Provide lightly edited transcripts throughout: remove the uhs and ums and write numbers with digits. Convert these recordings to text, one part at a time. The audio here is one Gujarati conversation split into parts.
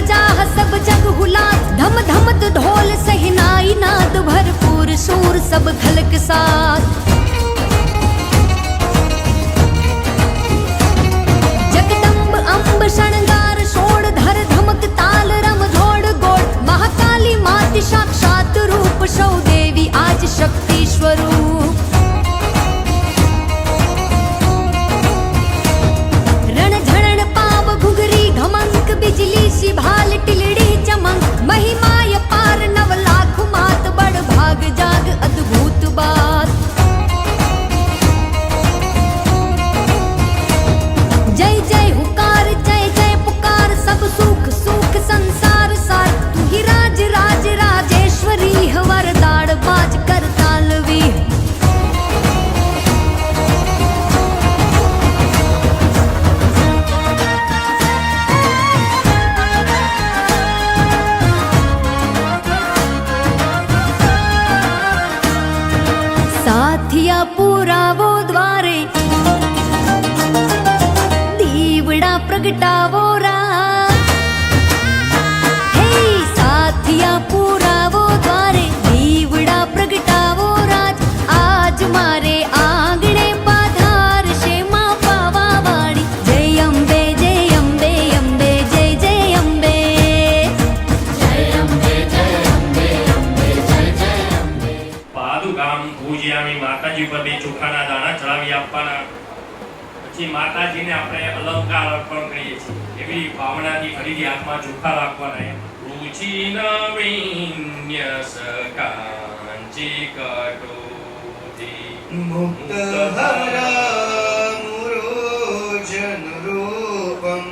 चाह सब जग हुलास, धम धमत ढोल सहनाई नाद भरपूर सूर सब खलक साथ। जगदम्ब अम्ब शृंगार शोड़ धर धमक ताल रम झोड़ गोड़, महाकाली माति साक्षात रूप सौ देवी आज शक्ति स्वरूप। बिजली सी भाल टिलड़ी चमक, महिमाय पार नव लाख मात बड़ भाग जाग अद्भुत बात। जय जय हुकार जय जय पुकार, सब सुख सुख संसार सार। तू ही राज राज राजेश्वरी वरदाड़ बाज कर तालवी। साथिया पुरावो द्वारे, दीवड़ा प्रगटावो राज। हे साथिया पुरावो द्वारे, दीवड़ा प्रगटावो राज। आज मारे आंगणे पाधार शे मां पावा वाणी। जय अम्बे जय अम्बे अम्बे जय जय अम्बे। जय अम्बे जय अम्बे अम्बे जय जय अम्बे। पादुकाम पूज्यामी माताजी पर बे ચોખાના દાણા ચડાવી આપવાના, પછી માતાજીને આપણે અલંકાર અર્પણ કરીએ છીએ। એવી ભાવનાથી ફરીથી હાથમાં ચોખા રાખવાના। રુચિ નવીન્ય સકાંચી કટોતિ મુક્તહરા મુરોજન રૂપમ,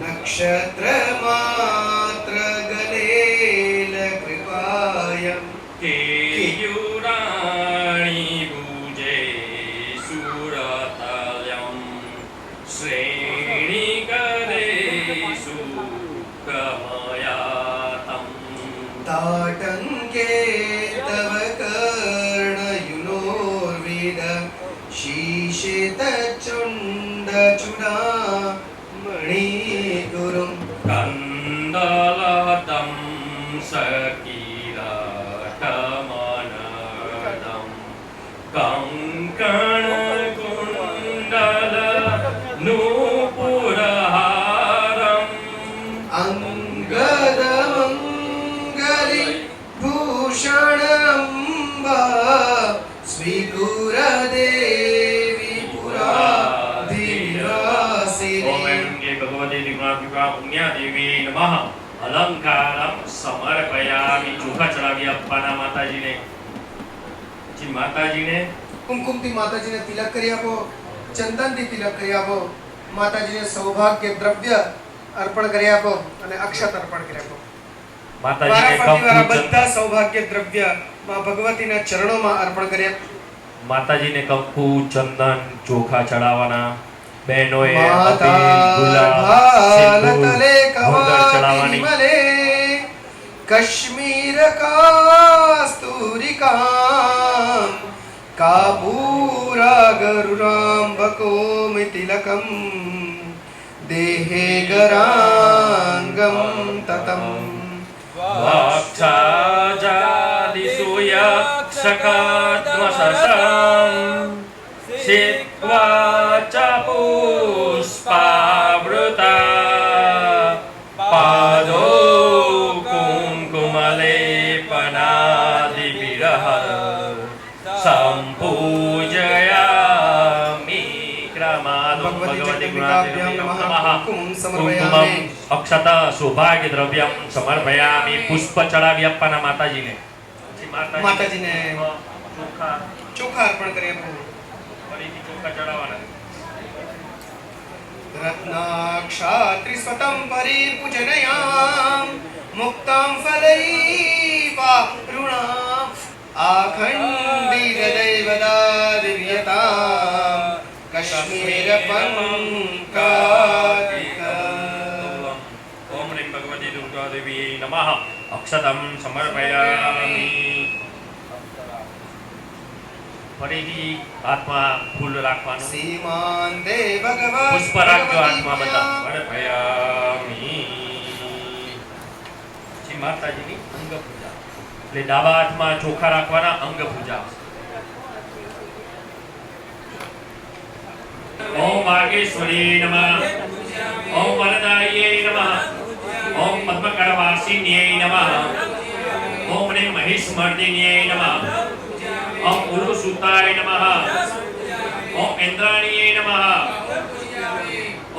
નક્ષત્ર માત્ર ગલેલ કૃપાયમ। કેયુરાણી ભુજે સુરતલ્યમ, શ્રેણી કરે સુકમયાતમ। તાટંકે તવ કર્ણયુનોર્વિદ, શીશે તચુંડ ચૂડામણિગુરુમ। કંદલતમ સકીરાટમનદમ, કંકણ કુંડલ નૂપુરહારમ। અંગદમંગલિ ભૂષણંબા, સ્વીકુર દેવી પુરાધિવાસિની। ઓમ નમઃ ભગવતે દિવ્યાત્મિકા પુણ્યાદેવી નમઃ। અલંકારમ સમર્પયામિ। ચોખા ચડાવી આપવાના માતાજીને। જી માતાજીને કુમકુમથી માતાજીને તિલક કરી આપો, ચંદનથી તિલક કરી આપો, માતાજીને સૌભાગ્ય દ્રવ્ય અર્પણ કરી આપો અને અક્ષત અર્પણ કરી આપો। માતાજીને વારાફરતી કંકુ બધા સૌભાગ્ય દ્રવ્ય માં ભગવતીના ચરણોમાં અર્પણ કરી આપો। માતાજીને કંકુ ચંદન ચોખા ચડાવવાના। બહેનોએ માતા ગુલાબ ભાલતલે હળદર ચડાવવાની। કવામલે, કશ્મીર કાસ્તુરિકામ, કાપૂરા ગરુરાંબકોમિ તિલકમ, દેહે ગરાંગમ તતમ। વાક્ષાજાદિસુયક્ષકાત્મસસં, સિત્વા ચ પુષ્પાવૃતા, પાદો કુંકુમલેપનાદિવિરહ, સંપૂજયામિ ક્રમાદો। ભગવતી ગુણાભ્યામ નમઃ। કુંકુમમ અક્ષત સૌભાગ્ય દ્રવ્યમ સમર્પયામિ। પુષ્પ ચડાવી આપવાના માતાજીને। માતાજીને ચોખા ચોખા અર્પણ કરી આપો। ફરીથી ચોખા ચડાવવાના। રત્નાક્ષાત્રિસ્વતં પરિપૂજનયામ, મુક્તં ફલૈવા ઋણામ, આખંડિત દૈવદાદિવ્યતામ, કશ્મીર પંકાદિકમ। ઓમ રીમ ભગવતી દુર્ગા દેવી નમઃ। અક્ષતમ સમર્પયામિ। ફરીથી હાથમાં ફૂલ રાખવાનું। સીમાંતે ભગવત પુષ્પ રાખજો હાથમાં બધા। સમર્પયામિ। માતાજીની અંગ પૂજા. એટલે ડાબા હાથમાં ચોખા રાખવાના, અંગ પૂજા. ઓમ વાગેશ્વરી નમઃ, ઓમ વરદાયે નમઃ, ઓમ પદ્મકરવાસિન્યે નમઃ, ઓમ મહિષમર્દિન્યે નમઃ, ઓમ ઉરુસુતાય નમઃ, ઓમ ઇન્દ્રાણીય નમઃ,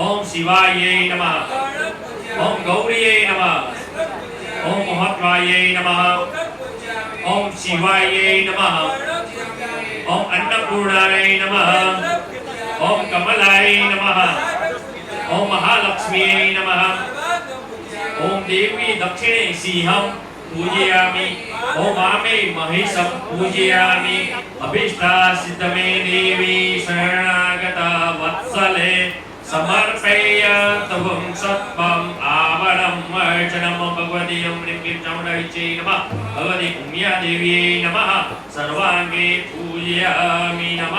ઓમ શિવાય નમઃ, ઓમ ગૌરીય નમઃ, ઓમ મહત્વાય નમઃ, ઓમ શિવાય નમઃ, ઓમ અન્નપૂર્ણાય નમઃ, ઓમ કમલાય નમઃ, ઓમ મહાલક્ષ્મીય નમઃ, ઓમ દેવી દક્ષિણે સિંહં પૂજયામિ, ઓમ વામે મહિષં પૂજયામિ, અભીષ્ટા સિદ્ધમે દેવી શરણાગતા વત્સલે સમર્પયાતવં સત્વં આવરમ અર્ચનમ ભગવતી અમૃતિમ ચામુંડાયૈ નમઃ, ભગવતી પુણ્યા દેવ્યે નમઃ, સર્વાંગે પૂજયામિ નમઃ.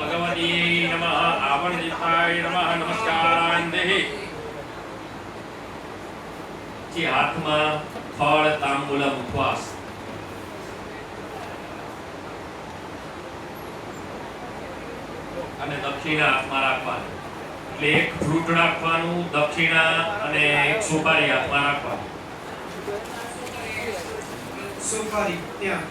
ભગવતી નમઃ, આવર્ણિતાય નમઃ, નમસ્કારાન દેહિ. જે હાથમાં ફળ તાંબૂલમ ઉપવાસ, અને દક્ષિણા હાથમાં રાખવાની. એટલે એક ફ્રૂટ રાખવાનું, દક્ષિણા અને એક સુપારી હાથમાં રાખવાની. સુપારી ત્યાં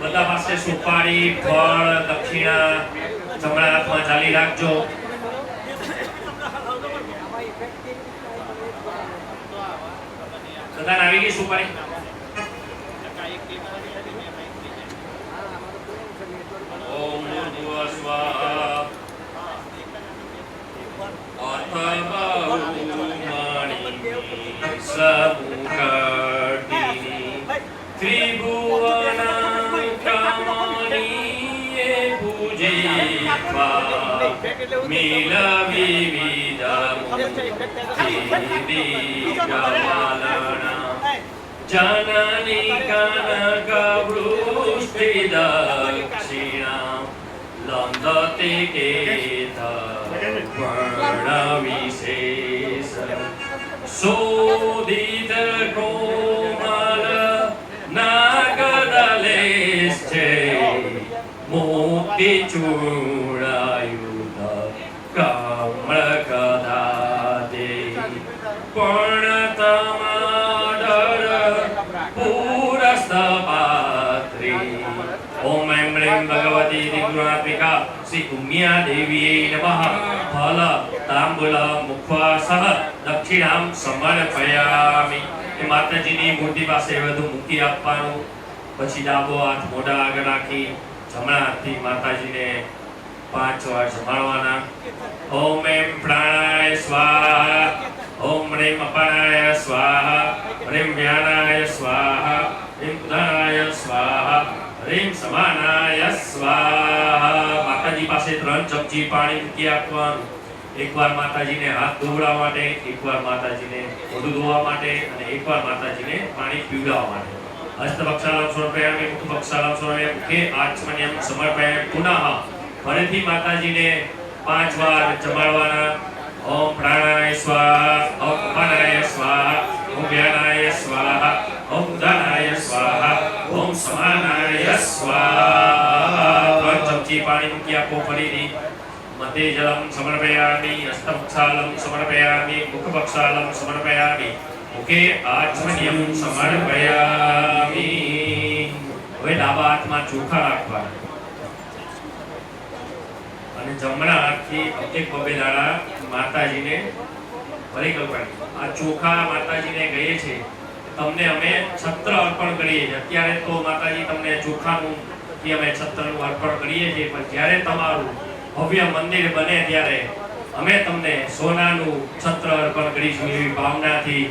બધા પાસે સુપારી, ફળ, દક્ષિણા જમણા હાથમાં ચાલી રાખજો. બધાને આવી ગઈ સુપારી? ઓમ ભૂર્ભુવઃ સ્વાહા. जननी कनक वृष्टि दक्षिणा लंदते केत वर्ण विशेष शोधित कोमल नागदलेश्चे मोक्ति चूड़ायुध कमल कदादे पर्णतमादर पूरस्तपात्री. ओम ऐं ह्रीं भगवती दिग्गुणात्मिका श्री पुण्या देव्यै नमः. फल तांबूल मुखवासः दक्षिणां समर्पयामि. એ માતાજીની મૂર્તિ પાસે બધું મૂકી આપવાનું. પછી ડાબો હાથ મોઢા આગળ રાખી જમણા હાથથી માતાજીને 5 વાર જમાડવાના. ઓમ એમ પ્રાણાય સ્વાહા, ઓમ હ્રીમ અપાનાય સ્વાહા, હ્રીમ વ્યાનાય સ્વાહા, હ્રીમ ઉદાનાય સ્વાહા, હ્રીમ સમાનાય સ્વાહા. માતાજી પાસે 3 ચમચી પાણી મૂકી આપવાનું. એકવાર માતાજીને હાથ ધોવડાવવા માટે, એકવાર માતાજીને મોઢું ધોવા માટે, અને એકવાર માતાજીને પાણી પીવડાવવા માટે. હસ્તભક્ષાલમ સમર્પયામિ, મુખભક્ષાલમ સમર્પયામિ, મુખે આચમન્યમ સમર્પયામિ. પુનઃ ફરીથી માતાજીને 5 વાર જમાડવાના. ઓમ પ્રાણાય સ્વાહા, ઓમ અપાનાય સ્વાહા, ઓમ વ્યાનાય સ્વાહા, ઓમ ઉદાનાય સ્વાહા, ઓમ સમાનાય સ્વાહા. 3 ચમચી પાણી મૂકી આપો. ફરીથી મધ્ય જલમ સમર્પયામિ, હસ્તભક્ષાલમ સમર્પયામિ, મુખભક્ષાલમ સમર્પયામિ, મુખે આચમન્યમ સમર્પયામિ. હવે ડાબા હાથમાં ચોખા રાખવાના અને જમણા હાથથી એક બબે દાડા માતાજીને પરિકલ્પના. આ ચોખા માતાજીને કહીએ છે તમને અમે છત્ર અર્પણ કરીએ છીએ. અત્યારે તો માતાજી તમને ચોખાનું થી અમે છત્રનું અર્પણ કરીએ છીએ, પણ જ્યારે તમારું ભવ્ય મંદિર બને ત્યારે અમે તમને સોનાનું છત્ર અર્પણ કરીશું. એવી ભાવનાથી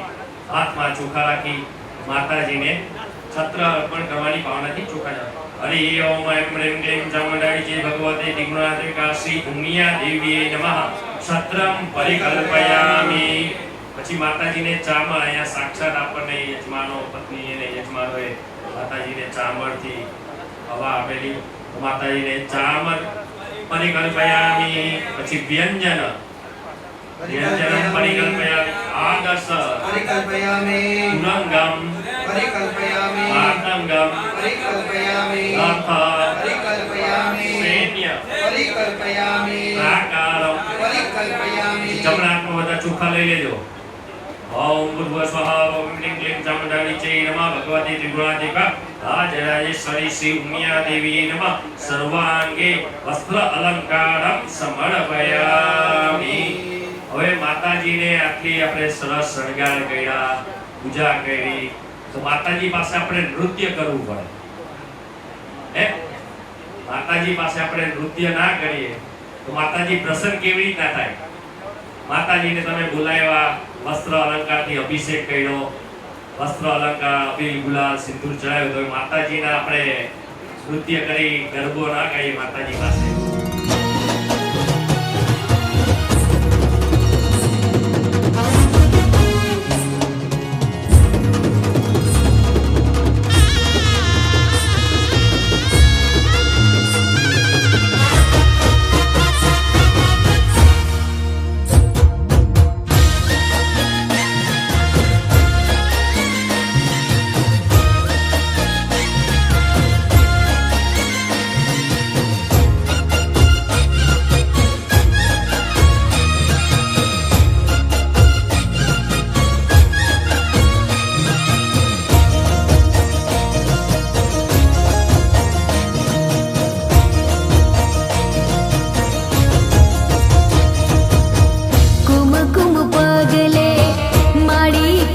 હાથમાં ચોખા રાખી માતાજીને સત્ર અર્પણ કરવાની ભાવનાથી ચોખા જાઓ. હરિ ઓમ એમ રેમ ક્લીમ ચામુંડાઈ ભગવતે દિગ્નાથિકા શ્રી ઉમિયા દેવીએ નમઃ. સત્રમ પરિકલ્પયામિ. પછી માતાજીને ચામર અહીંયા સાક્ષાત આપણને યજમાનો પત્ની અને યજમાનોએ માતાજીને ચામરથી હવા આપેલી. માતાજીને ચામર પરિકલ્પયામિ. પછી વ્યંજન પરિકલ્પયામિ. આદર્શ પરિકલ્પયામિ. પુરંગમ પરિકલ્પયામિ. આતંગમ પરિકલ્પયામિ. રથ પરિકલ્પયામિ. સૈન્ય પરિકલ્પયામિ. પ્રાકારમ. પરિકલ્પયામિ. જમણા હાથમાં બધા ચોખા લઈ લેજો. ઓમ ભૂર્ભુવઃ સ્વાહા ઓમ ક્લીં ક્લીં ચામુંડાઈ નમઃ. ભગવતે ત્રિગુણાત્મિકા રાજરાજેશ્વરી શ્રી ઉમિયા દેવીએ નમઃ. સર્વાંગે વસ્ત્ર અલંકારમ સમર્પયામિ. હવે માતાજીને આટલી આપણે સરસ શણગાર કર્યા, પૂજા કરી, તો માતાજી પાસે આપણે નૃત્ય કરવું પડે. હે, માતાજી પાસે આપણે નૃત્ય ના કરીએ તો માતાજી પ્રસન્ન કેવી રીતના થાય? માતાજીને તમે બોલાવ્યા, વસ્ત્ર અલંકારથી અભિષેક કર્યો, વસ્ત્ર અલંકાર, અબીલ, ગુલાલ, સિંદૂર ચડાવ્યો, તો માતાજીના આપણે નૃત્ય કરી ગરબો ના કરીએ માતાજી પાસે.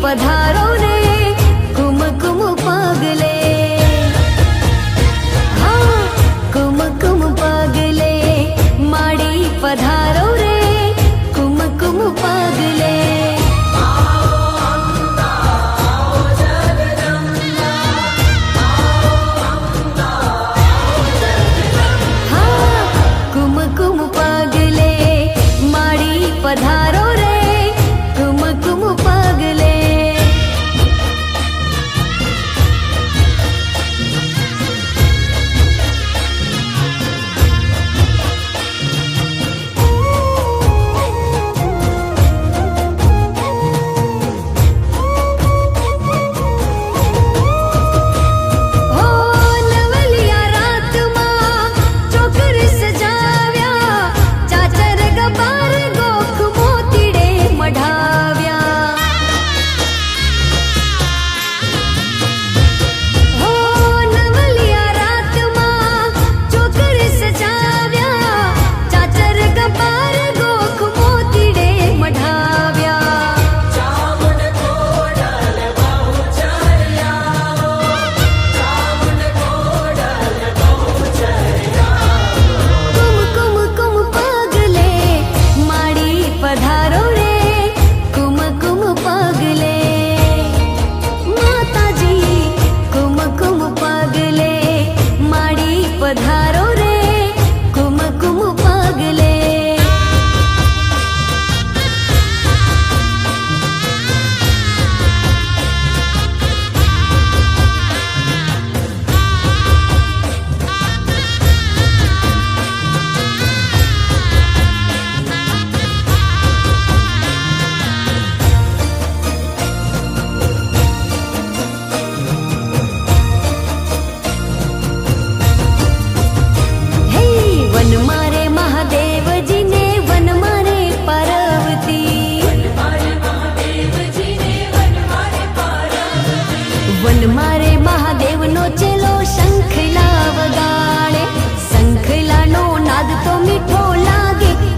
પધારો રે કુમકુમ પગલે. હા, કુમકુમ પગલે માડી પધારો રે કુમકુમ પગલે. હા, કુમકુમ પગલે માડી પધારો રે કુમકુમ પગલે.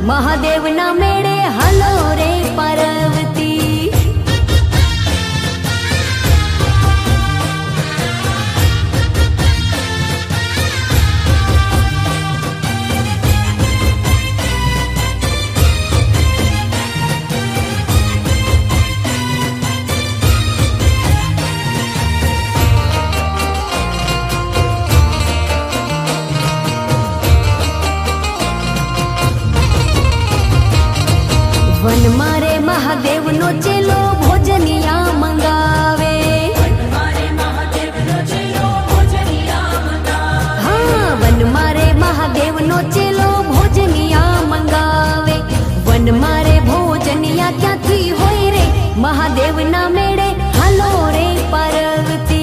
મહાદેવના મેળે હલો રે પાર્વતી. મહાદેવનો ચેલો ભોજનિયા મંગાવે. હા, વન મારે મહાદેવનો ચેલો ભોજનિયા મંગાવે. વન મારે ભોજનિયા ક્યાંથી હોય રે, મહાદેવના મેળે હાલો રે પાર્વતી.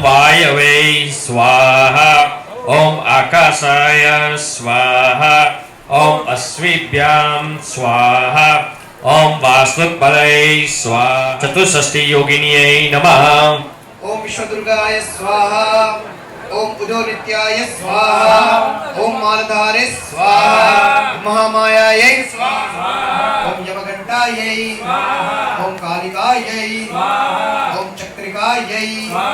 वायवे स्वाहा ओम आकाशाय स्वाहा ओम अस्विभ्याम स्वाहा ओम वास्तुपलय स्वाहा चतुष्षष्टि योगिनीयै नमः. ओम विश्वदुर्गाय स्वाहा, ओम उदोनित्याय स्वाहा, ओम मालधारे स्वाहा, महामायायै स्वाहा, ओम यमघंटायै स्वाहा, ओम कालिकायै स्वाहा, ओम चक्रिकायै स्वाहा,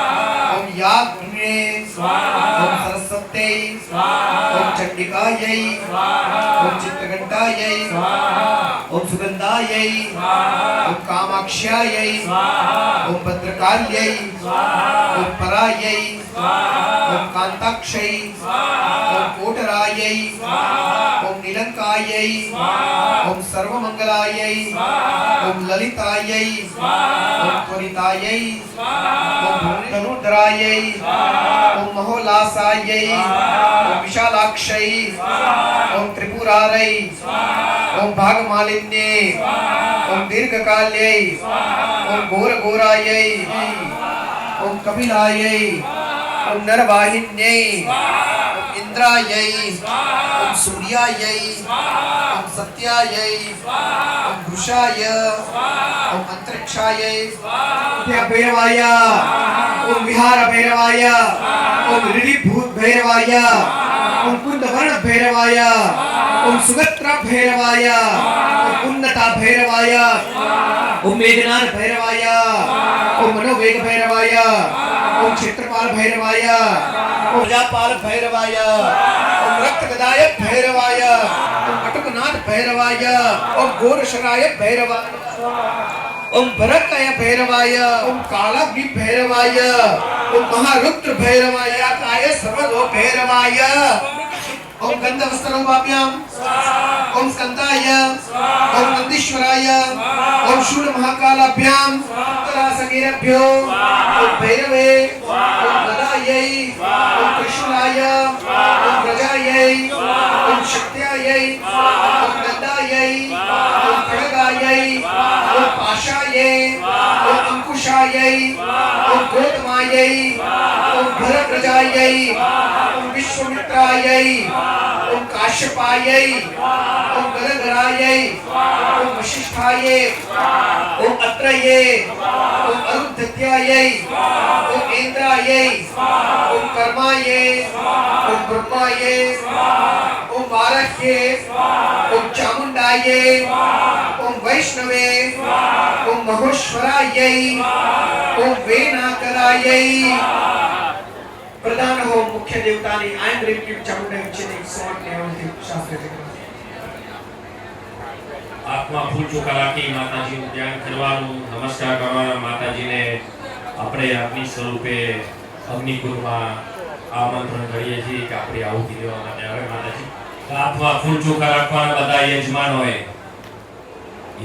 ओम याज्ञे स्वाहा, ओम सरस्वत्यै स्वाहा, ओम चंडिकायै स्वाहा, ओम चित्रघंटायै स्वाहा, ओम सुगंधायै स्वाहा, ओम कामाक्ष्यायै स्वाहा, ओम भद्रकाल्यै स्वाहा, ओम परायै स्वाहा, ओम कांताक्षै स्वाहा, ओम कोटरायै स्वाहा, ओम नीलंकायै स्वाहा, ओम सर्वमंगलायै स्वाहा, ओम ललितायै स्वाहा, ओम त्वरितायै स्वाहा, ओम धनुधरायै स्वाहा, ओम महोल्लासायै स्वाहा, ओम विशालाक्षै स्वाहा, ओम त्रिपुरारै स्वाहा, ओम भागमालिन्ये स्वाहा, ओम दीर्घकाल्यै स्वाहा, ओम घोरघोरायै ओम कपिलायै ओम नरवाहिन्यै ओम इंद्रायै ओम सूर्यायै ओम सत्यायै ओम वृषाय ओम अंतरिक्षायै भैरवाय ओम विहार भैरवाय ओम ऋषिभूत भैरवाय ओम कुंदवर्ण भैरवाय ओम सुगत्र भैरवाय ओम उन्नता भैरवाय ओम मेघनाथ भैरवाय ओम मनोवेग भैरवाय ओम क्षेत्रपाल भैरवाय ओम प्रजापाल भैरवाय ओम रक्तगदाय भैरवाय ओम कटकनाथ भैरवाय ओम घोरशराय भैरवाय ओम भरकाय भैरवाय ओम कालाग्नि भैरवाय ओम महारुद्र भैरवाय काय सर्वदो भैरवाय ओम गंधवस्त्ररूपाभ्याम ओम स्कंदाय ओम नंदीश्वराय ओम शूल महाकालाभ्याम उत्तरासनीरभ्यो ओम भैरवे ओम गदायै ओम त्रिशूलाय ओम प्रजायै ओम शक्त्यायै ओम गंधायै ओम खड्गायै ओम पाशायै ओम अंकुशायै ओम गौतमायै ओम भरप्रजायै ओम विश्वामित्रायै ओम काश्यपायै ओम गदधरायै ओम वशिष्ठायै ओम अत्रयै ओम अरुन्धत्यायै ओम इंद्रायै ओम कर्मायै ओम ब्रह्मायै ओम वाराह्यै ओम चामुण्डायै ओम वैष्णवे ओम महेश्वरायै ओम वेनाकरायै प्रधान हो मुख्य देवतानी आयन रेवती चामुंडा विषयी सॉट लेवलથી શાસ્ત્ર આત્મા ફૂલ ચોખા રાખી માતાજીનું ધ્યાન કરવાનું, નમસ્કાર કરવાના. માતાજીને આપણે અગ્નિ સ્વરૂપે અગ્નિકુંડમાં આમંત્રણ કરીએ છીએ કે આપણે આહુતિ દેવા માટે આવે માતાજી. આત્મા ફૂલ ચોખા રાખવાના બધા યજમાનોએ.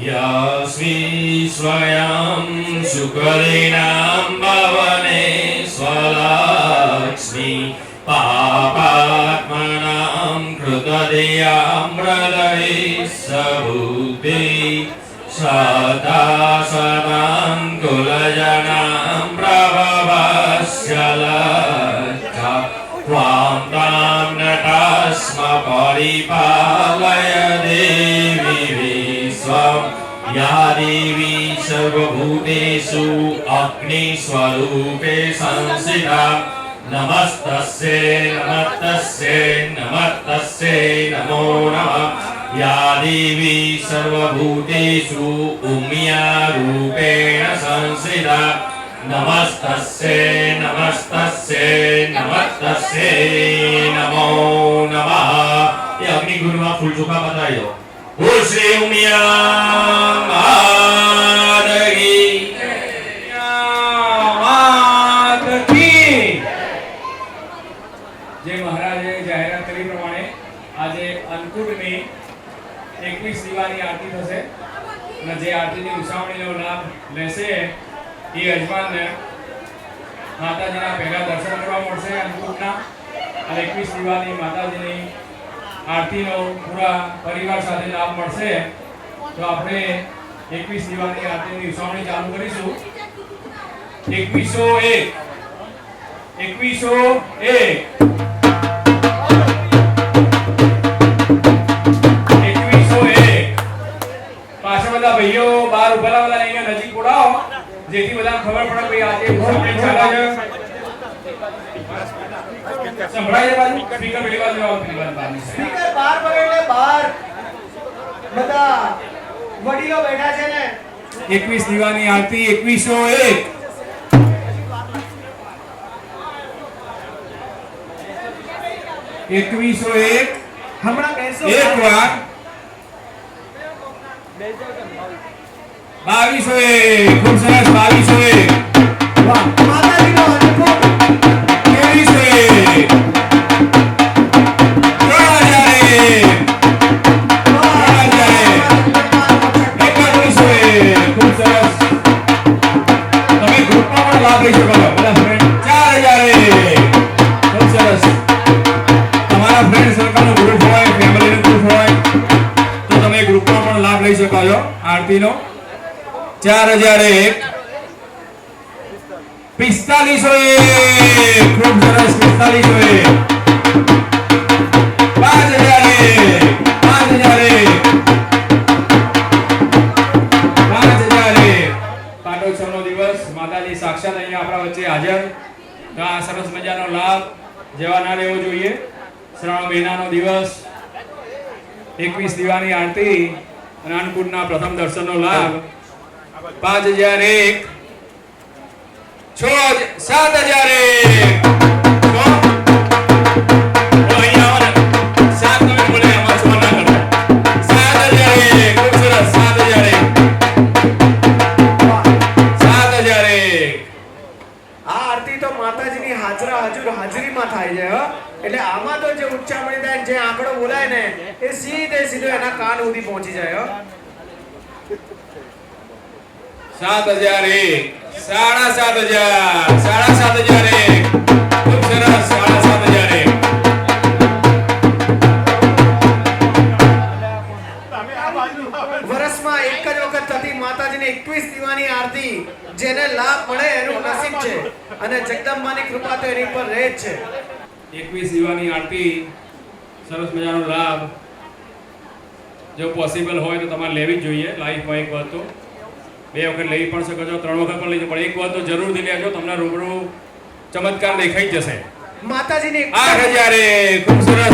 યસ્વી સ્વયં સુકરિણાં ભવને સ્વલક્ષ્મી पापात्मनां कृतदयाम्रलये सबूते सदासनां कुलजनां प्रभवस्य लज्जा त्वां तां नटस्म परिपालय देवी विश्वं या देवी सर्वभूतेषु अग्निस्वरूपे संस्थिता नमस्तस्यै नमस्तस्यै नमस्तस्यै नमो नमः या देवी सर्वभूतेषु उम्यारूपेण संस्थिता नमस्तस्यै नमस्तस्यै नमस्तस्यै नमो नमः. ये अग्निगुरुમાં ફૂલ ચોખા બતાવી દો. બોલ શ્રી ઉમિયા માદગી જે મહારાજે જાહેરાત કરી પ્રમાણે આજે અન્નકૂટની 21 દીવાની આરતી થશે અને જે આરતીની ઉજવણીનો લાભ લેશે એ યજમાનને માતાજીના પહેલા દર્શન કરવા મળશે અન્નકૂટના અને 21 દીવાની માતાજીની આરતીનો પૂરા પરિવાર સાથે લાભ મળશે. તો આપણે 21 દીવાની આરતીની ઉજવણી ચાલુ કરીશું. 2101 પાછા બધા ભાઈઓ બહાર ઉભેલા વાળા અહીંયા નજીક બોલાવો જેથી બધા ખબર પડે કે આજે ઉજવણી ચાલે છે. સંભળાય બાજુ સ્પીકર પેલી બાજુ આવો પેલી બાજુ સ્પીકર બહાર પકડે બહાર બધા વડીલો બેઠા છે ને 21 દીવાની આરતી 2101 2101 હમણાં બેસો એક વાર 2201 ખૂબ સરસ 2201 વાહ માતાજીનો અનુભવ 2301 ખૂબ સરસ. તમે ગ્રુપમાં પણ લાભ લઈ શકો છો બધા ફ્રેન્ડ. 4001 ખૂબ સરસ. તમારા ફ્રેન્ડ સર્કલનો ગ્રુપ હોય, ફેમિલીનો ગ્રુપ હોય તો તમે ગ્રુપમાં પણ લાભ લઈ શકો છો આરતીનો. 4001 4501 ખૂબ સરસ. 4501 5001 પાટોત્સવનો દિવસ માતાજી સાક્ષાત અહીંયા આપણા વચ્ચે હાજર. તો આ સરસ મજાનો લાભ જેવા ના લેવો જોઈએ. શ્રાવણ મહિનાનો દિવસ 21 દીવાની આરતી અને અન્નકૂટના પ્રથમ દર્શનનો લાભ 5001 7001 અહીંયા આવો ને 7 તમે બોલે આમાં 6 ના કરો. 7001 તો માતાજીની હાજરીમાં થાય છે હો. એટલે આમાં તો જે ઉચ્ચામણી થાય જે આંકડો બોલાય ને એ સીધો એના કાન સુધી પહોંચી જાય હો. 7,001 7,500 7,500 ખૂબ સરસ 7,500 વર્ષમાં એક જ વખત થતી માતાજીની 21 દીવાની આરતી જેને લાભ મળે એનું નસીબ છે અને જગદંબાની કૃપા તો એની પર રહે જ છે. 21 દીવાની આરતી સરસ મજાનો લાભ જો પોસિબલ હોય તો તમારે લેવી જ જોઈએ. લાઈફમાં એક વખત તો 2 વખત લઈ પણ શકો છો, 3 વખત પણ લઈ શકો, પણ એક વખત તો જરૂરથી લેજો. તમને રૂબરૂ ચમત્કાર દેખાઈ જશે. માતાજીની 8,001 ખૂબ સરસ 8,001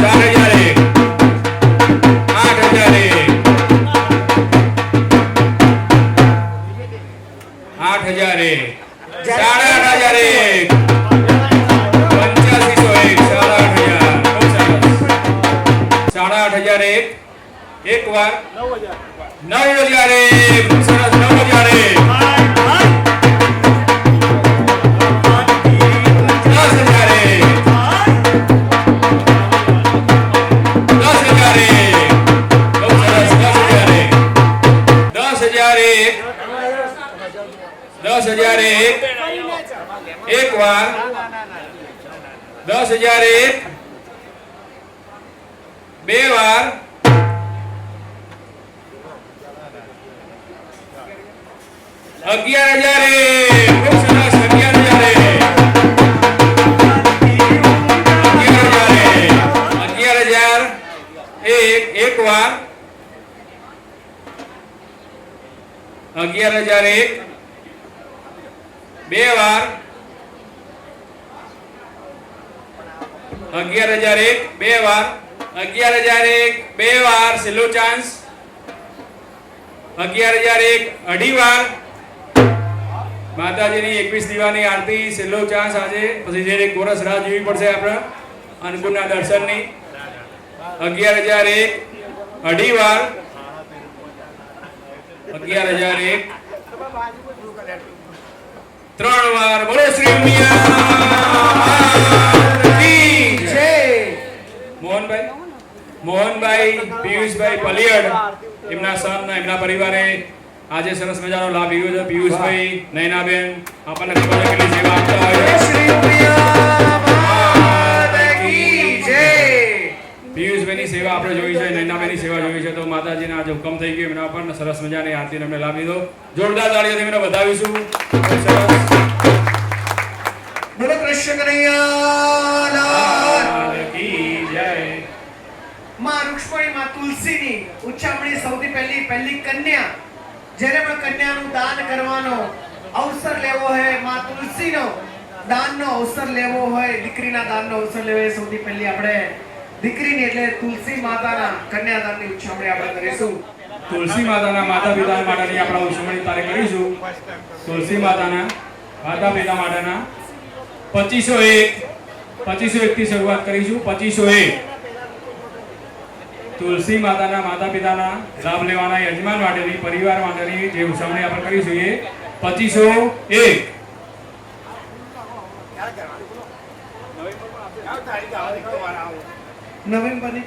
8,001 8,001 8,001 8,001 એક વાર 9,001 ખૂબ સરસ 9,001 10,001 એક વાર 10,001 બે વાર 11,001 ખૂબ સરસ 11,001 એક વાર 11,001 બે વાર 11,001 બે વાર 11,001 બે વાર છેલ્લો ચાન્સ 11,001 અઢી વાર માતાજીની 21 દીવાની આરતી છેલ્લો ચાન્સ આજે. પછી જે કોરસ રાહ જોવી પડશે આપણે અન્નકૂટના દર્શનની. 11,001 અઢી વાર 11,001 ત્રણ વાર. બોલો શ્રી મોહનભાઈ પિયુષભાઈ પલિયડ એમના સન એમના પરિવારે આજે સરસ મજાનો લાભ લીધો છે. પિયુષભાઈ નયનાબેન આપણને ખબર છે કેટલી સેવા આપતા હોય છે. પિયુષભાઈની સેવા આપણે જોઈ છે, નયનાબેનની સેવા જોઈ છે. તો માતાજીના આજે હુકમ થઈ ગયો એમના પર સરસ મજાની આરતીને અમને લાભ લીધો. જોરદાર તાળીઓથી એમને વધાવીશું. બોલો કૃષ્ણ કનૈયા લાલ કી જય. માં રૂક્ષ્મણી માં તુલસીની ઉચ્ચામણી સૌથી પહેલી કન્યા જેને પણ કન્યાનું દાન કરવાનો અવસર લેવો હોય, માં તુલસીનો દાનનો અવસર લેવો હોય, દીકરીના દાનનો અવસર લેવો હોય, સૌથી પહેલી આપણે દીકરીની એટલે તુલસી માતાના કન્યાદાનની ઉચ્ચામણી આપણે કરીશું. તુલસી માતાના માતા પિતા માટેની આપણે ઉજવણી તારે કરીશું. તુલસી માતાના માતા પિતા માટેના 2501 થી શરૂઆત કરીશું. 2501 તુલસી માતાના માતા પિતાના લાભ લેવાના યજમાન માટેની પરિવાર માટેની જે ઉજવણી આપણે કરીશું એ 2501 નવેમ્બરની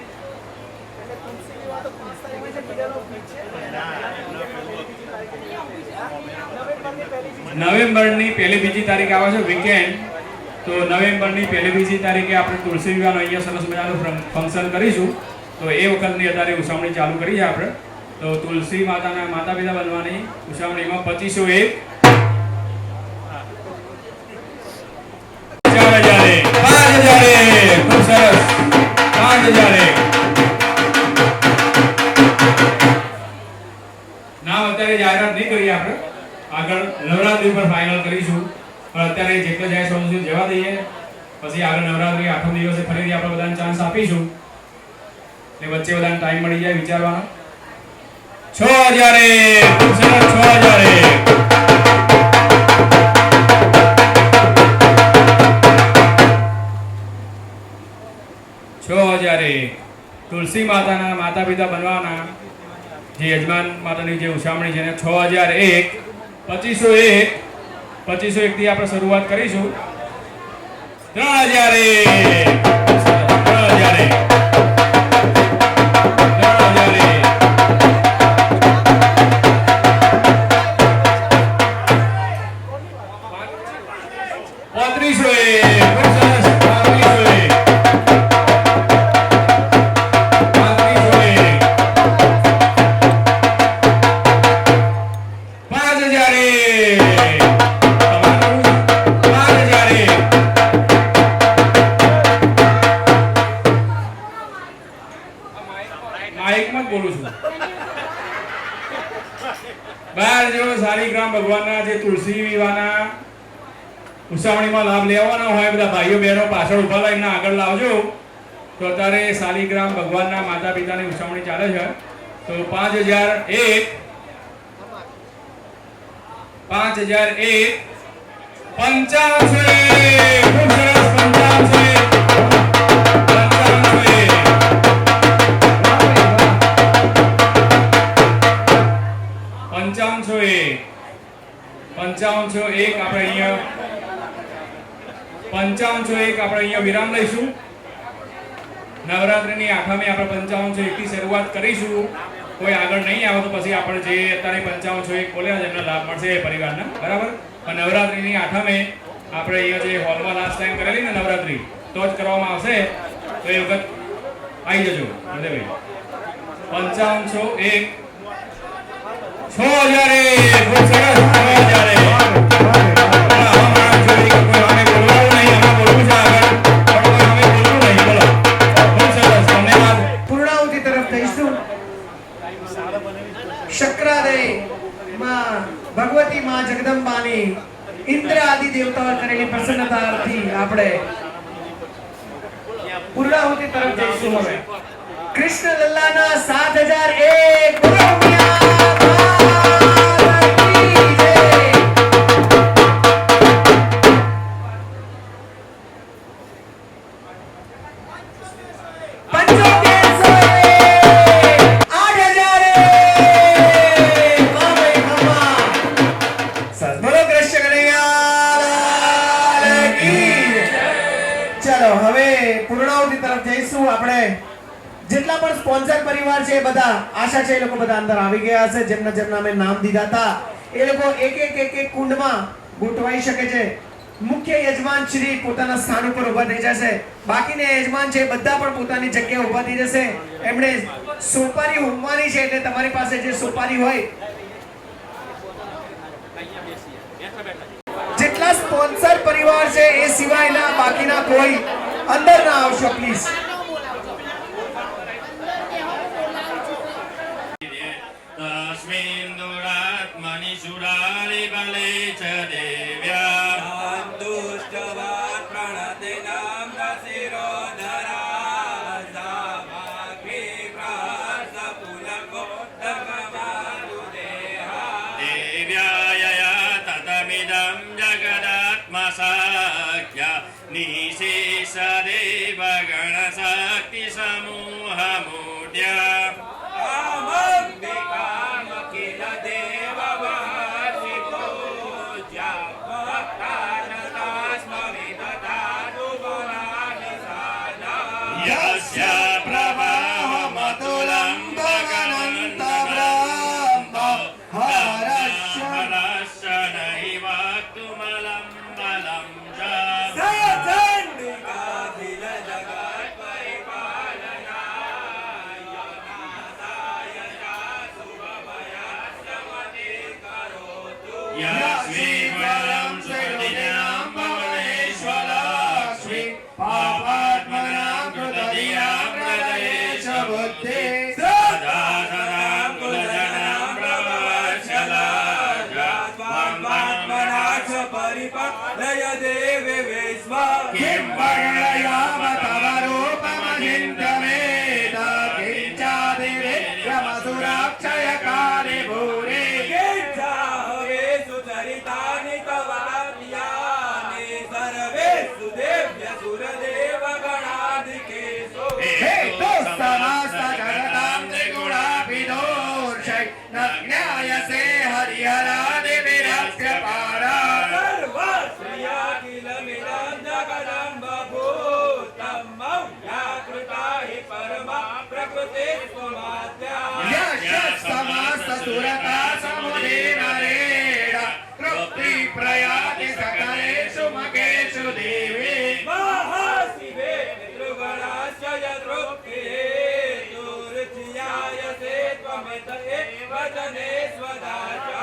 નવેમ્બરની પહેલી બીજી તારીખ આવે છે વીકેન્ડ. તો નવેમ્બરની પહેલી બીજી તારીખે આપણે તુલસી વિવાહનો અહીંયા સરસ મજાનું ફંક્શન કરીશું. તો એ વખતની અત્યારે ઉજવણી ચાલુ કરી છે આપણે. તો તુલસી માતાના માતા પિતા બનવાની ઉજવણીમાં 2501 4,000 5,000 ખૂબ સરસ 5,000 નામ અત્યારે જાહેરાત નહીં કરી આપણે, આગળ નવરાત્રી પર ફાઇનલ કરીશું. પણ અત્યારે જેટલો જાય સુધી જવા દઈએ, પછી આગળ નવરાત્રી આઠમ દિવસે ફરીથી આપણે બધાને ચાન્સ આપીશું. ને વચ્ચે બધાને ટાઈમ મળી જાય વિચારવાનો. 6,000 ખૂબ સરસ 6,000 તુલસી માતાના માતા પિતા બનવાના જે યજમાન માતાની જે ઉછામણી છે એને 6,001 2501 થી આપણે શરૂઆત કરીશું. 3000 માઇકમાં જ બોલું છું. 12 જો શાલિગ્રામ ભગવાનના જે તુલસી વિવાહના ઉત્સવણીમાં લાભ લેવાના હોય બધા ભાઈઓ બહેનો પાછળ ઉભા લઈને આગળ લાવજો. તો અત્યારે શાલિગ્રામ ભગવાનના માતા પિતાની ઉત્સવણી ચાલે છે. તો 5001 55 ખૂબ સરસ 5501 આપણે અહીંયા વિરામ લઈશું. નવરાત્રિની આઠમે આપણે 5501 થી શરૂઆત કરીશું. કોઈ આગળ નહીં આવે તો પછી આપણે જે અત્યારે 5501 બોલ્યા છે એમને લાભ મળશે પરિવારને, બરાબર. પણ નવરાત્રિની આઠમે આપણે અહીંયા જે હોલમાં લાસ્ટ ટાઈમ કરેલી ને નવરાત્રિ તો જ કરવામાં આવશે. તો એ વખત આવી જજો ભાઈ. 5501 6000 ખૂબ સરસ 6000 પૂર્ણાહુતિ તરફ જઈશું. શક્રાદય માં ભગવતી માં જગદંબાની ઇન્દ્ર આદિ દેવતાઓ કરેલી પ્રસન્નતાથી આપણે પૂર્ણાહુતિ તરફ જઈશું. હવે કૃષ્ણ લલ્લાના 7001 બોલોમિયા જેટલા પણ સ્પોન્સર પરિવાર છે બધા આશા છે એ લોકો બધા અંદર આવી ગયા હશે. જેમના જેમના અમે નામ દીધા હતા એ લોકો એક એક કુંડમાં ગોઠવાઈ શકે છે. મુખ્ય યજમાન શ્રી પોતાના સ્થાન ઉપર ઊભા થઈ જશે. બાકીના યજમાન છે બધા પણ પોતાની જગ્યાએ ઊભા થઈ જશે. એમણે સોપારી હોમવાની છે એટલે તમારી પાસે જે સોપારી હોય જેટલા સ્પોન્સર પરિવાર છે એ સિવાયના બાકીના કોઈ અંદર ના આવશો પ્લીઝ. તસ્મિन् दुरात्मनि सुरारि बले च देव्या दुष्टवात् प्रणतिनां रसिरोधरा सामाग्री प्रासपुलको धर्मवारुदेहा देव्यायया ततमिदं जगदात्मसाख्या निशेषदेव गणशक्ति समूहमूर्त्या सर्वश्रिया किल मिलं जगदम्ब प्रयाति सकलेषु मखेषु देवी महाशिवे पितृगणास्य यदृक्तिये दुर्चियायसे त्वमित एव जने स्वदाचा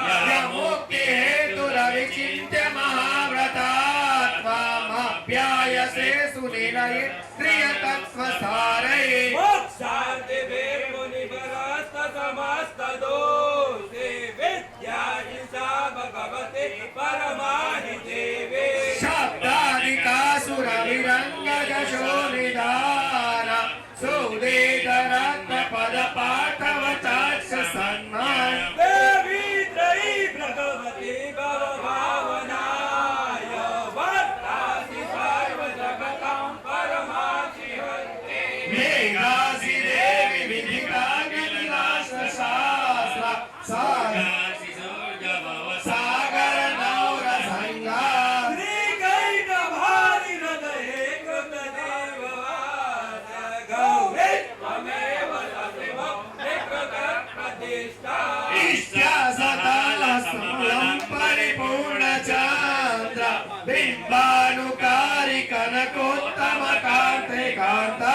मुक्ति हेतुरविचिन्त्य महाव्रतात्माप्यायसे सुनिलये प्रियतत्त्वसारये मोक्षार्थे वे मुनिवरस्तसमस्तदोषे विद्याहिंसा भगवते परमाहि देवे शब्दादिकासुरविरङ्गजशोनिदान सुदेतरत्नपदपाठवचाक्ष सन्मान देवी त्रयी भगवती भवभावनाय वर्तासि सर्वजगतां परमासि हन्ते मेघासि देवी विधिकाग्निनाशशास्त्र सागर नौरसङ्गा श्रीकैटभारि हृदये कृतदेववास गौरे त्वमेव सशिवं विकृतप्रतिष्ठा इष्टासतालसमलं परिपूर्णचन्द्र बिम्बानुकारि कनकोत्तमकान्ते कान्ता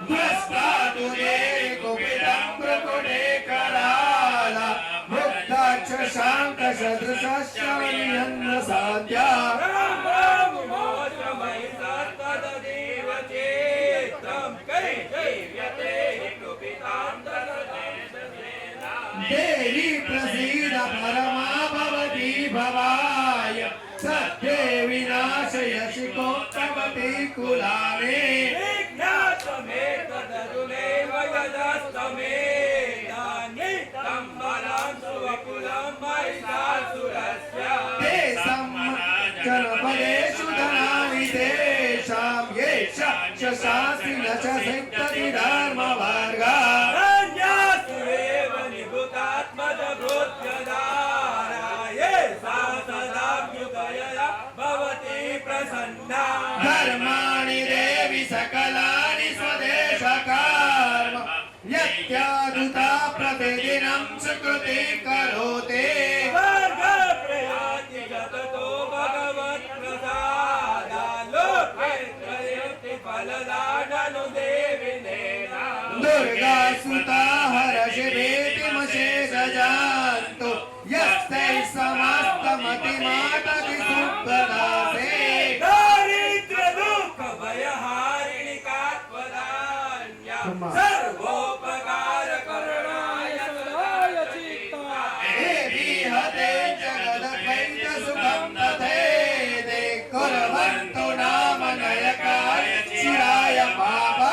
द्रष्टातुरे कुपितं प्रकुटे कराला मुग्धाक्ष शाङ्कसदृशश्रवणीयन्न साध्या देवी प्रसीद परमा भवती भवाय सत्ये विनाशयसि कोट्टवती कुलाने ते जनपदेषु धनानि तेषां येषां शशासि न च सिद्धति धर्मवर्गा धर्माणि देवि सकलानि स्वदेशकर्म यत्यादुता प्रतिदिनं सुकृति करोते दुर्गा सुता हर्षेतिमशेषजान्तु यस्तै समस्तमतिमातति सुप्रदासे सर्वोपकार करणाय सदाय चित्ता देवी हते जगदद्वैत सुखं तथेदे कुर्वन्तु नाम नयकाय चिराय पापा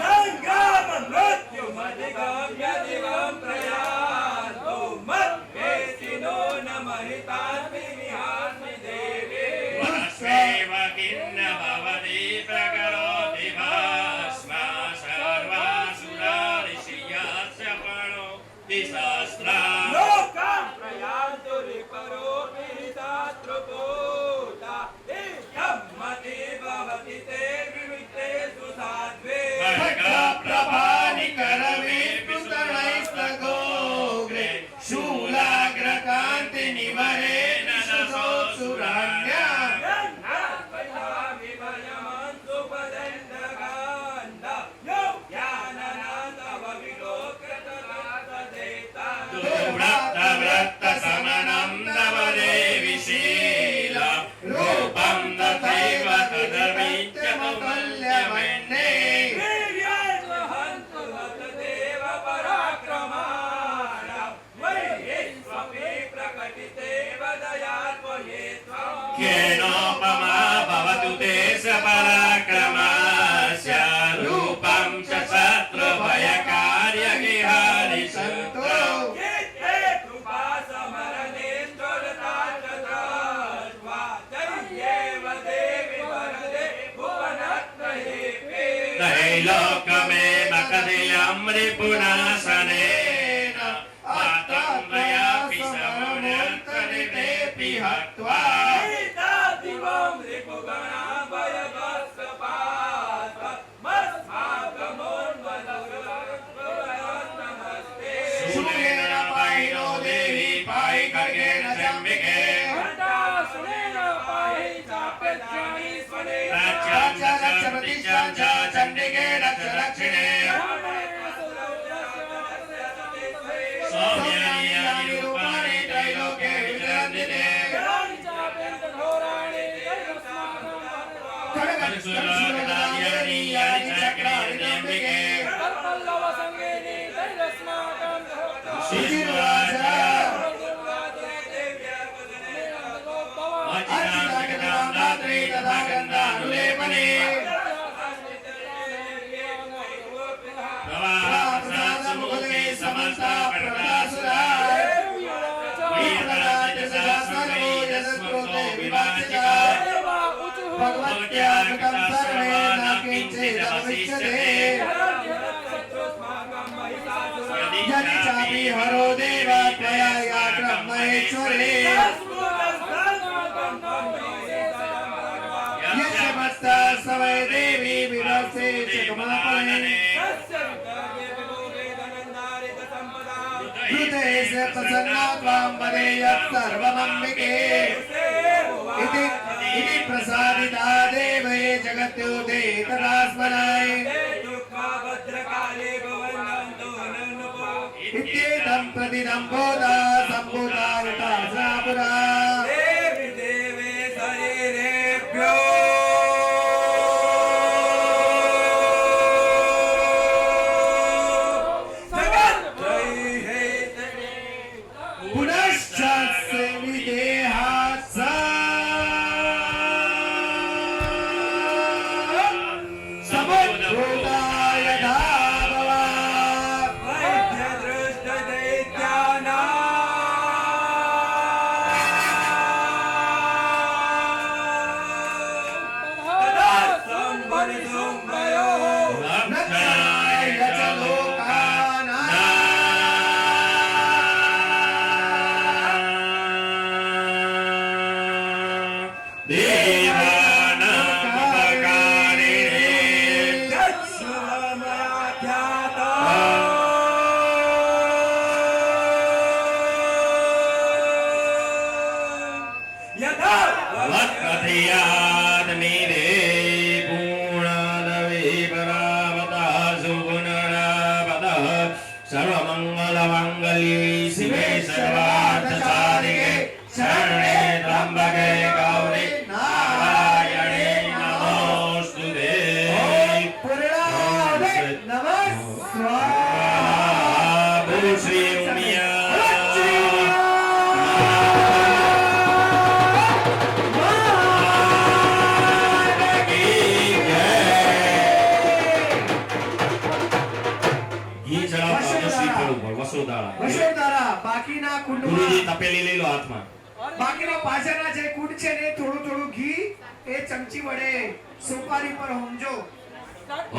संग्राम मृत्युमधिगम्य दिवं प्रयान्तो मद्वेषिणो न महितास्मि विहास्मि देवे वत्सेव किन्न भवति प्रकरोति भस्मा सर्वासुरा ऋषियस्य पणो दिशास्त्रा लोकां प्रयान्तु रिपरो विहितात्रुपूता मति भवति ते विविक्तेषु साध्वे खड्गप्रभानि करवीर्पुतनैस्तगोग्रे शूलाग्रकान्ति निवरेण सुराण्या समनं नवदेवि शीला रूपं तथैव तदमित्यमकल्यमन्ये केनोपमा भवतु ते स पराक्रमस्य रूपं च शत्रुभयकार्यगिहारि सन्तो त्रैलोकमेव कदियं रिपुनाशनेन आत्मयापि सममुत्तरितेऽपि हत्वा दिवं रिपुगणा भयवत्सपात સુજીર્વાચ અચિતાં જગદાં દાત્રે તથા ગંધાનુલેપને પ્રવાહસાત્સમુખે સમસ્તા પ્રદાસુરા વીરરાજ સર્વો યસ્મૃતો વિવાચિકા ભગવત્યાગતં સર્વે ન કિંચિદવશિષ્યતે યદિ ચાપી હરો દેવ ત્વયા યાત્રં મહેશ્વરે યસ્મત્તા સવય દેવી વિરસે ચ કમલાપણે હૃદયસ્ય પ્રસન્ના ત્વાં વદેયત્ સર્વમંબિકે इति प्रसादिता देवे जगत्युते तदास्मनाय इत्येतं प्रतिदं बोधा सम्भूतायुता सापुरा देवी देवे शरीरेभ्यो पुनश्चास्य विदेहात् सा समुद्भूताय धाववा नक्षाय च सर्वमंगलमांगल्ये शिवे सर्वार्थसाधिके शरणे त्र्यंबके गौरी नारायणे नमोस्तुते પૂર્ણાદે નમઃ સ્વાહા बोलो श्री उमिया વસોદારા બાકીના કુંડમાં ગુરુજી તપેલી લઈ લો હાથમાં બાકીનો પાછળના જે કુંડ છે ને થોડું થોડું ઘી એ ચમચી વડે સોપારી પર હોમજો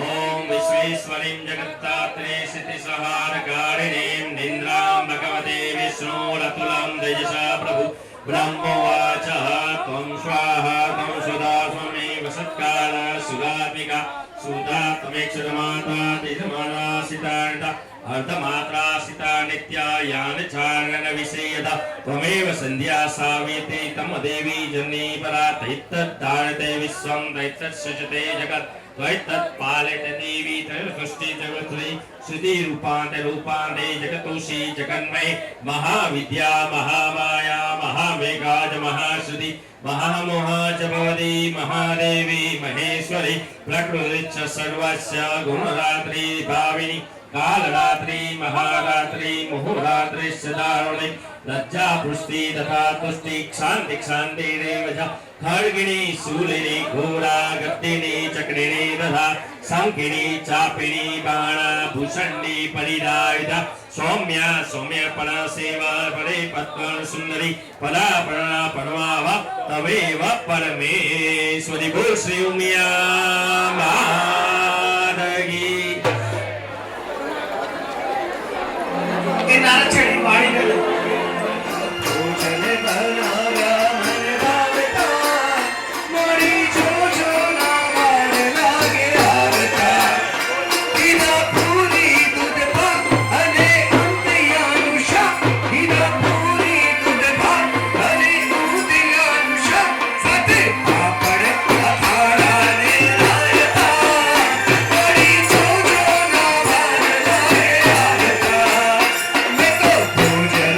ओम विश्वेश्वरीं जगत्तात्रे सिद्धिसहारकारिणीं निन्द्रां भगवते विष्णोरतुलं तेजसा प्रभु ब्रह्मोवाच त्वं स्वाहा त्वं सदा त्वमेव सत्काल सुरात्मिका सुता त्वमेक्षरमाता तेजमानासितार्ता अर्धमात्रासिता नित्या यान चारण विषयदा त्वमेव संध्या सावित्री तम देवी जन्नी परा तैत्तद्धारते विश्वं तैत्तत्सृजते जगत् त्वैतत्पालयते देवी त्रयसृष्टि जगत्त्रयी श्रुति रूपान्ते रूपान्ते जगतोषी जगन्मये महाविद्या महामाया महामेघाज महाश्रुति महामोहा च भवती महादेवी महेश्वरी प्रकृतिश्च सर्वस्य गुणरात्रि भाविनी कालरात्रि महारात्रि मुहुरात्रिश्च दारुणी लज्जा पुष्टि तथा तुष्टि क्षान्ति क्षान्तिरेव च खड्गिणी शूलिनी घोरा गद्दिनी चक्रिणी तथा शङ्खिनी चापिनी बाणा भूषण्डी परिधारिता सौम्या सौम्यपणा सेवा परे पद्म सुन्दरी पदा प्रणा परमावा तवेव परमेश्वरी बोल श्री उमिया माधगी એ નારચડી વાળી ગયો चले बनाव्या मन भावता मोरी जो जो नावार लागे आवता इना पूरी दूध भाग अने उदयानुषा इना पूरी दूध भाग अने उदयानुषा साथे पापड़ अखाड़ा ने लायता मोरी जो जो नावार लागे आवता मैं तो भोजन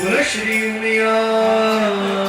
બોલો શ્રી ઉમિયા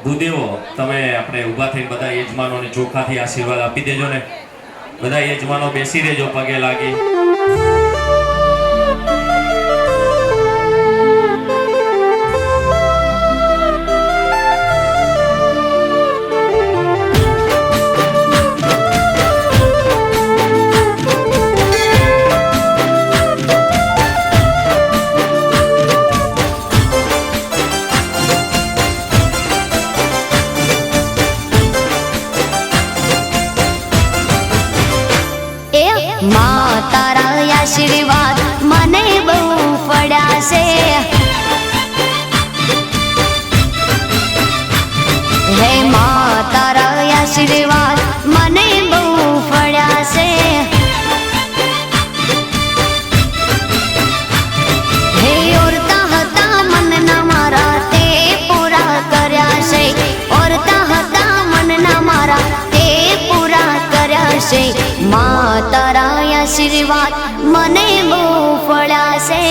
ભૂદેવો તમે આપણે ઊભા થઈને બધા યજમાનોને ચોખાથી આશીર્વાદ આપી દેજો ને. બધા યજમાનો બેસી રહેજો પગે લાગી. માં તારા આશીર્વાદ મને બહુ પડ્યા છે. હે માં તારા આશીર્વાદ મને બહુ પડ્યા છે. હે ઓરતા હતા મનના મારા તે પૂરા કર્યા છે. ઓરતા હતા મનના મારા તે પૂરા કર્યા છે. માં તારા આશીર્વાદ મને બહુ પડ્યા છે.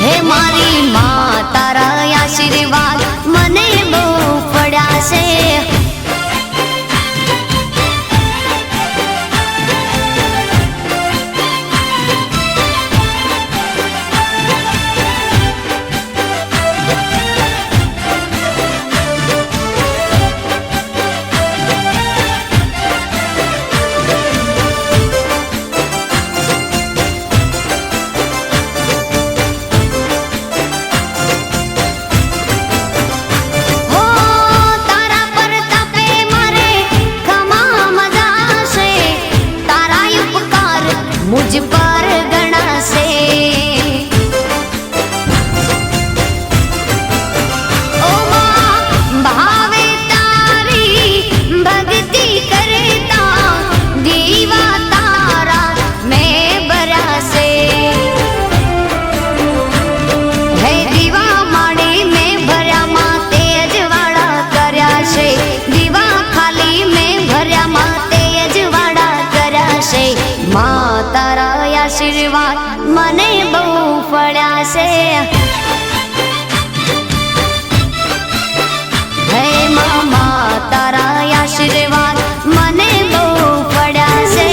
હે મારી માં તારા આશીર્વાદ મને બહુ પડ્યા છે. मुझ पर गणा से ओ मां भावे तारी भक्ति करता दीवा तारा मैं बरा से. है दीवा माड़ी में भर्या मां तेज वाड़ा कर्या से. दीवा खाली में भर्या मां तेज वाड़ा कर्या से. मां तारा आशीर्वाद મને બહુ પડ્યા છે. હે મામા તારા આશીર્વાદ મને બહુ પડ્યા છે.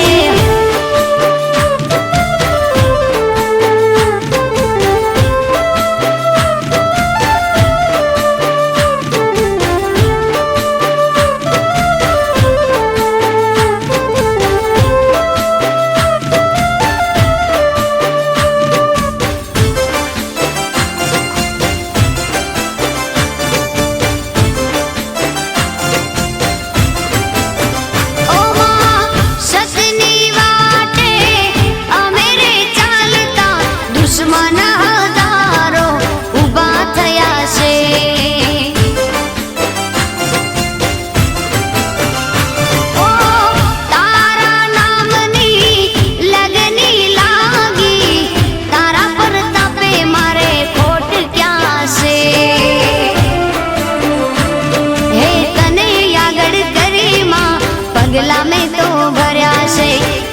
पगला में तो भर्या से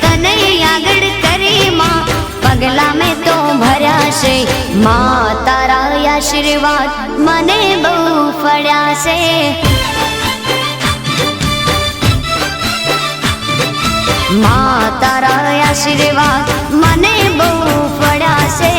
कन्हैया गढ़ करे मां. पगला में तो भर्या से. मां तारा आशीर्वाद મને બહુ પડ્યા છે. मां तारा आशीर्वाद મને બહુ પડ્યા છે.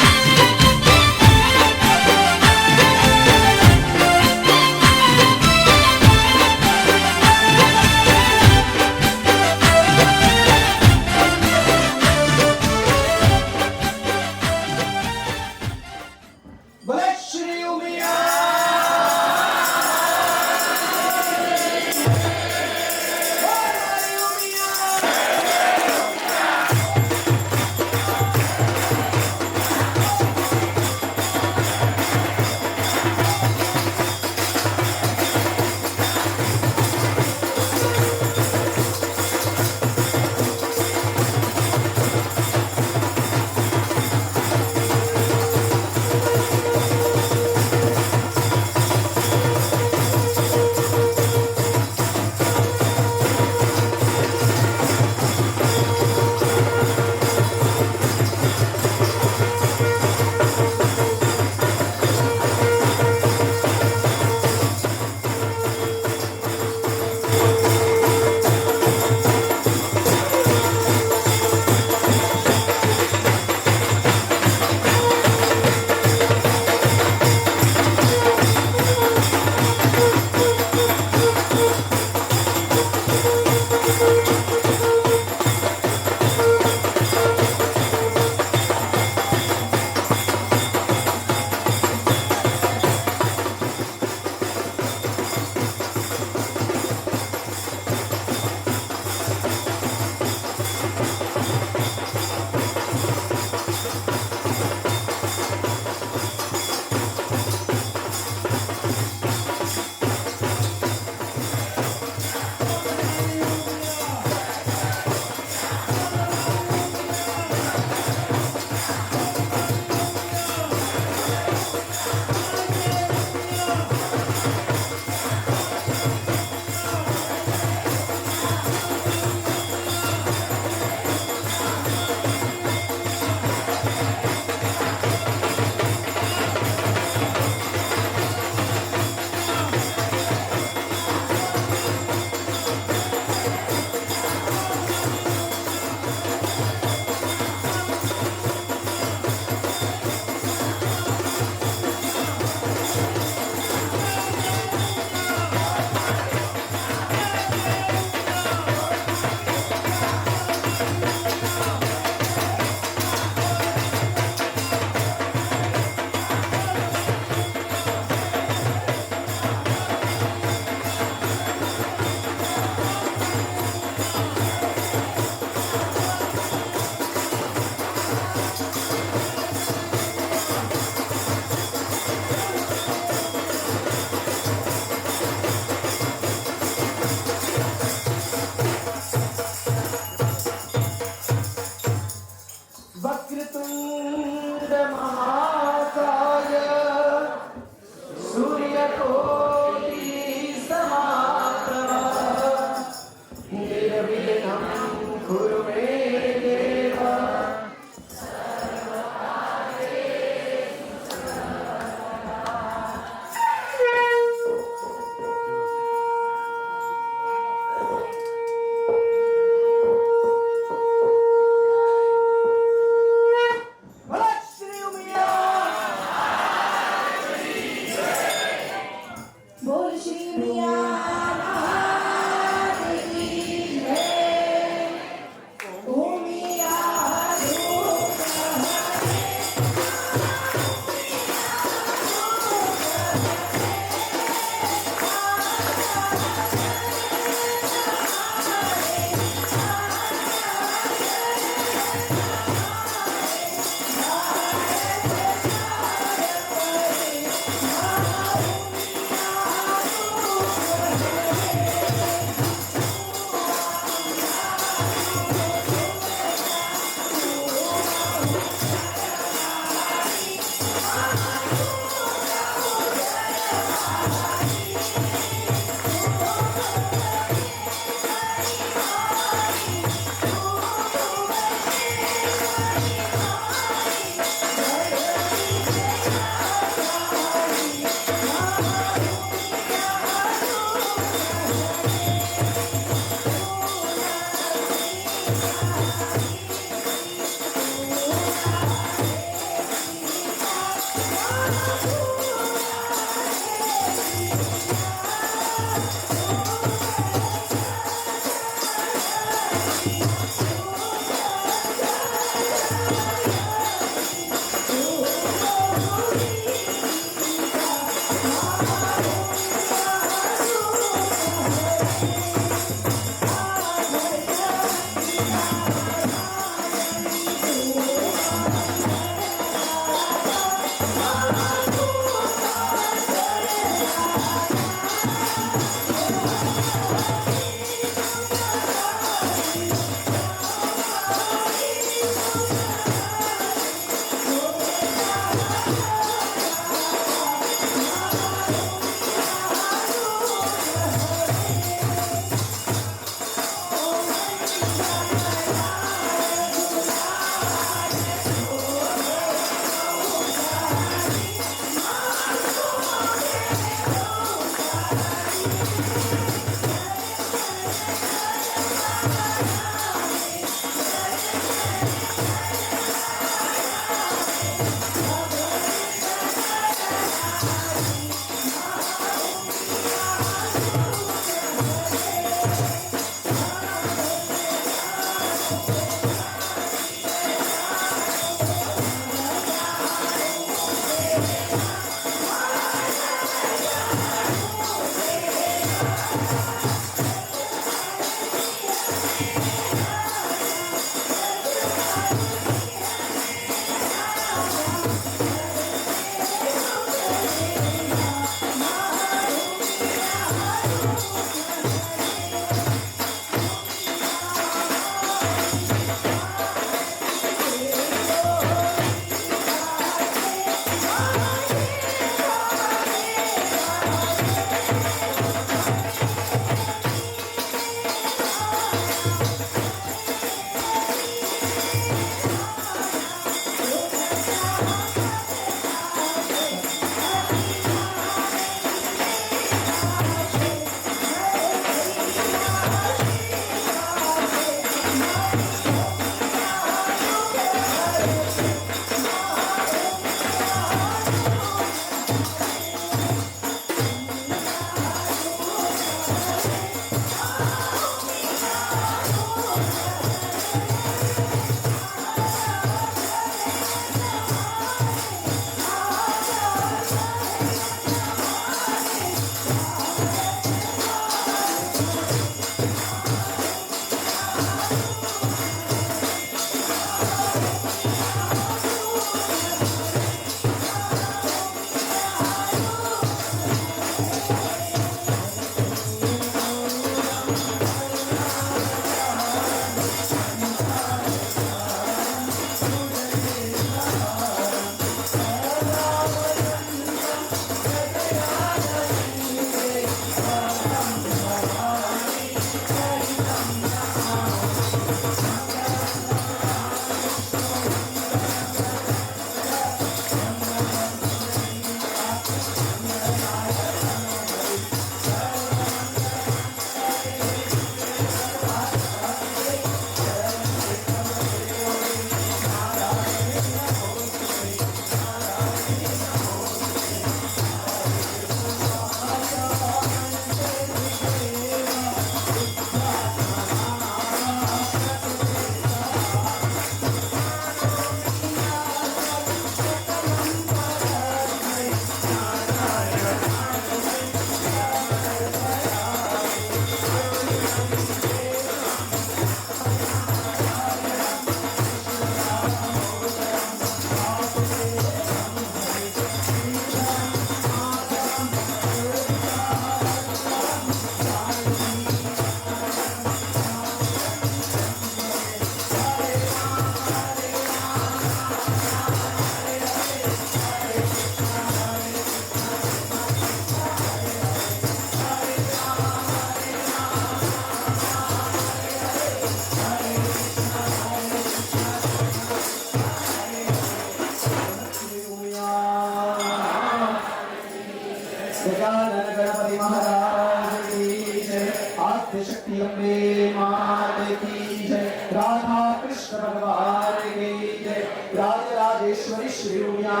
गजानन गणपति महाराज की जय। आद्य शक्ति अम्बे मात की जय। राधा कृष्ण भगवान की जय। राजराजेश्वरी श्री उमिया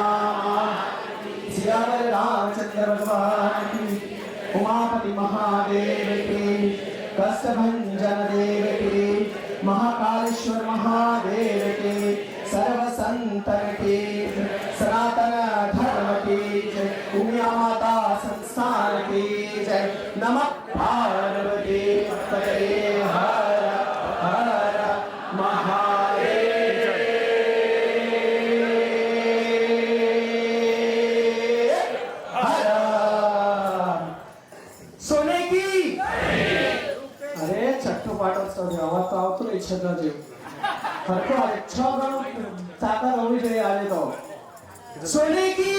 सियावर रामचंद्र भगवान की। उमापति महादेव की। कष्टभंजन देव की। महाकालेश्वर महादेव की। सर्व संतन की सनातन धर्म की जय। उमिया माता संस्थान की जय। नमः पार्वती पतये हर हर महादेव हर। सोने की अरे छठ्ठो पाटोत्सव अवाज तो आवतो नहीं छठा जेव हरको आज 6 गणो ताकत होवी જોઈએ આજે તો सोने की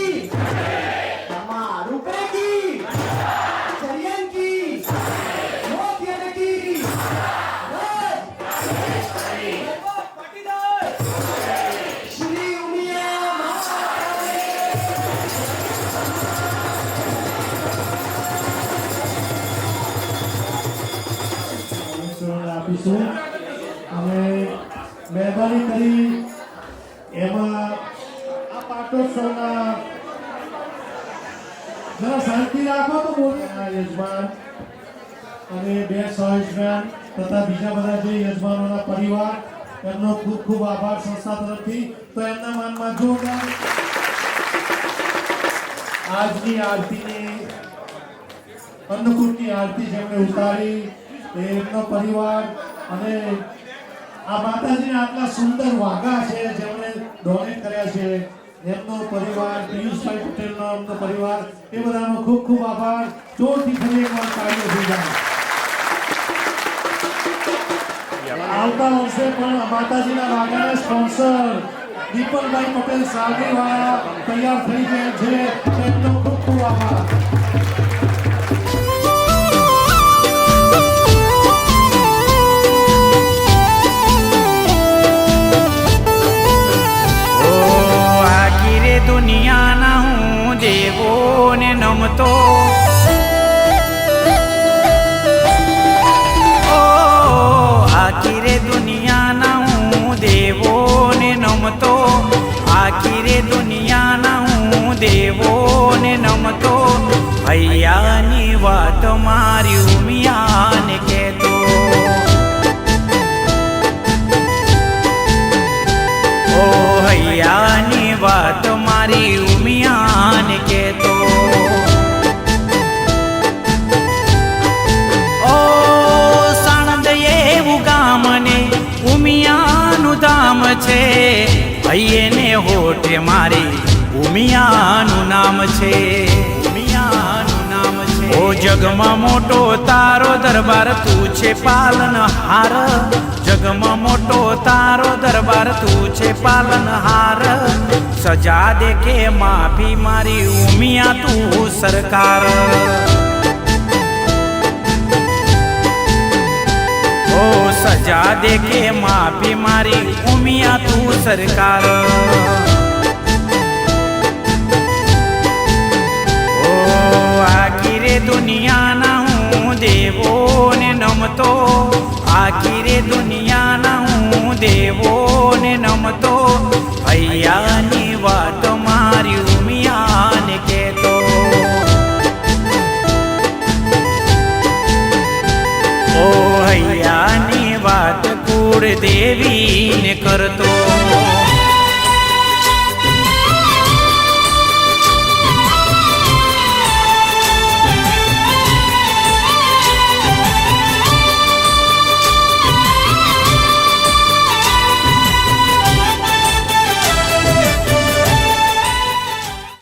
अम्मा रुपए की चरियन की मोतियन की श्री उमिया આપીશું અને મહેરબાની કરી એમાં આ પાટોત્સવના જરા શાંતિ રાખો તો બોલે યજમાન અને બે સહયજમાન તથા બીજા બધા જે યજમાનોના પરિવાર એમનો ખૂબ ખૂબ આભાર સંસ્થા તરફથી તો એમના માનમાં જોરદાર આજની આરતીની અન્નકૂટની આરતી જેમણે ઉતારી એમનો પરિવાર અને આ માતાજીને આટલા સુંદર વાઘા છે જેમણે ડોનેટ કર્યા છે એમનો પરિવાર પિયુષભાઈ પટેલનો એમનો પરિવાર એ બધાનો ખૂબ ખૂબ આભાર જોરથી ફરી એકવાર તાળીઓ થઈ જાય આવતા વર્ષે પણ માતાજીના વાઘાના સ્પોન્સર દીપકભાઈ પટેલ સાલરીવાળા તૈયાર થઈ ગયા છે એમનો ખૂબ ખૂબ આભાર દુનિયાના હું દેવોને નમતો આખી રે દુનિયાના હું દેવોને નમતો આખી રે દુનિયાના હું દેવોને નમતો હૈયાની વાત મારી ઉમિયાને કહેતો ઓ હૈયાની વાત મારી ઉમિયાને કહેતો ઓ સાણંદ એવું ગામને ઉમિયાનું ધામ છે હૈયેને હોઠે મારી ઉમિયાનું નામ છે ઉમિયાનું નામ છે ઓ જગમાં મોટો તારો દરબાર તું છે પાલનહાર જગમાં મોટો તારો દરબાર તું છે પાલનહાર સજા દે કે માફી મારી ઉમિયા તું સરકાર ઓ સજા દે કે માફી મારી ઉમિયા તું સરકાર ઓ આખી રે દુનિયાના હું દેવોને નમતો આખી રે દુનિયાના હું દેવોને નમતો હૈયાની વાત મારી ઉમિયાને કહેતો ઓ હૈયાની વાત કુળ દેવીને કરતો